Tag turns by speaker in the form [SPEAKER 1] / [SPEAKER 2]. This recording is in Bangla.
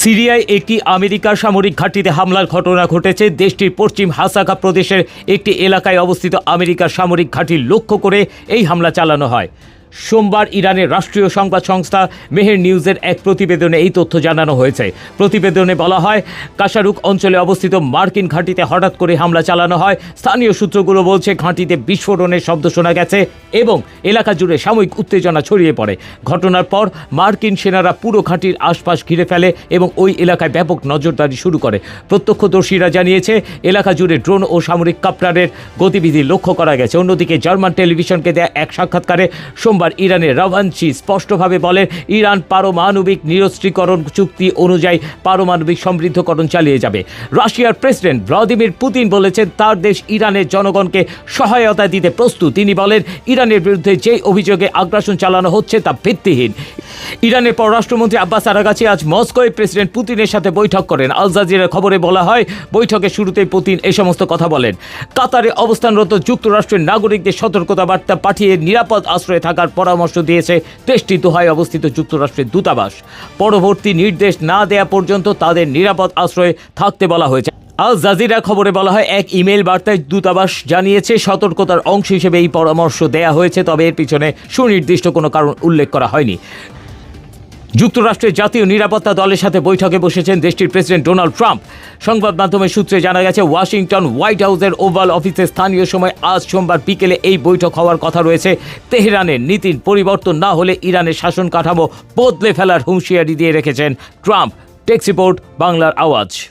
[SPEAKER 1] সিরিয়ায় একটি আমেরিকার সামরিক ঘাঁটিতে হামলার ঘটনা ঘটেছে। দেশটির পশ্চিম হাসাকা প্রদেশের একটি এলাকায় অবস্থিত আমেরিকার সামরিক ঘাঁটি লক্ষ্য করে এই হামলা চালানো হয়। সোমবার ইরানের রাষ্ট্রীয় সংবাদ সংস্থা মেহের নিউজের এক প্রতিবেদনে এই তথ্য জানানো হয়েছে। প্রতিবেদনে বলা হয়, কাশারুক অঞ্চলে অবস্থিত মার্কিন ঘাঁটিতে হঠাৎ করে হামলা চালানো হয়। স্থানীয় সূত্রগুলো বলছে ঘাঁটিতে বিস্ফোরণের শব্দ শোনা গেছে এবং এলাকা জুড়ে সাময়িক উত্তেজনা ছড়িয়ে পড়ে। ঘটনার পর মার্কিন সেনারা পুরো ঘাঁটির আশপাশ ঘিরে ফেলে এবং ওই এলাকায় ব্যাপক নজরদারি শুরু করে। প্রত্যক্ষদর্শীরা জানিয়েছে এলাকা জুড়ে ড্রোন ও সামরিক কপ্টারের গতিবিধি লক্ষ্য করা গেছে। অন্যদিকে জার্মান টেলিভিশনকে দেয়া এক সাক্ষাৎকারে ইরানের রাভানচি স্পষ্টভাবে বলেন, ইরান পারমাণবিক নিরস্ত্রীকরণ চুক্তি অনুযায়ী পারমাণবিক সমৃদ্ধকরণ চালিয়ে যাবে। রাশিয়ার প্রেসিডেন্ট ভ্লাদিমির পুতিন বলেছেন তার দেশ ইরানের জনগণকে সহায়তা দিতে প্রস্তুত। তিনি বলেন, ইরানের বিরুদ্ধে যে অভিযোগে আগ্রাসন চালানো হচ্ছে তা ভিত্তিহীন। ইরানের পররাষ্ট্রমন্ত্রী আব্বাস আরাগাচি আজ মস্কোয় প্রেসিডেন্ট পুতিনের সাথে বৈঠক করেন। আল জাজিরার খবরে বলা হয়, বৈঠকের শুরুতেই পুতিন এই সমস্ত কথা বলেন। কাতারে অবস্থানরত যুক্তরাষ্ট্রের নাগরিকদের সতর্কতা বার্তা পাঠিয়ে নিরাপদ আশ্রয়ে থাকার পরামর্শ দিয়েছে দেশটি দোহায় অবস্থিত যুক্তরাষ্ট্রের দূতাবাস। পরবর্তী নির্দেশ না দেয়া পর্যন্ত তাদের নিরাপদ আশ্রয়ে থাকতে বলা হয়েছে। আল জাজিরা খবরে বলা হয়, এক ইমেল বার্তায় দূতাবাস জানিয়েছে সতর্কতার অংশ হিসেবে এই পরামর্শ দেয়া হয়েছে, তবে এর পিছনে সুনির্দিষ্ট কোনো কারণ উল্লেখ করা হয়নি। যুক্তরাষ্ট্রের জাতীয় নিরাপত্তা দলের সাথে বৈঠকে বসেছেন দেশটির প্রেসিডেন্ট ডোনাল্ড ট্রাম্প। সংবাদ মাধ্যমের সূত্রে জানা গেছে, ওয়াশিংটন হোয়াইট হাউসের ওভাল অফিসে স্থানীয় সময় আজ সোমবার বিকেলে এই বৈঠক হওয়ার কথা রয়েছে। তেহরানের নীতির পরিবর্তন না হলে ইরানের শাসন কাঠামো বদলে ফেলার হুঁশিয়ারি দিয়ে রেখেছেন ট্রাম্প। টেক্স রিপোর্ট, বাংলার আওয়াজ।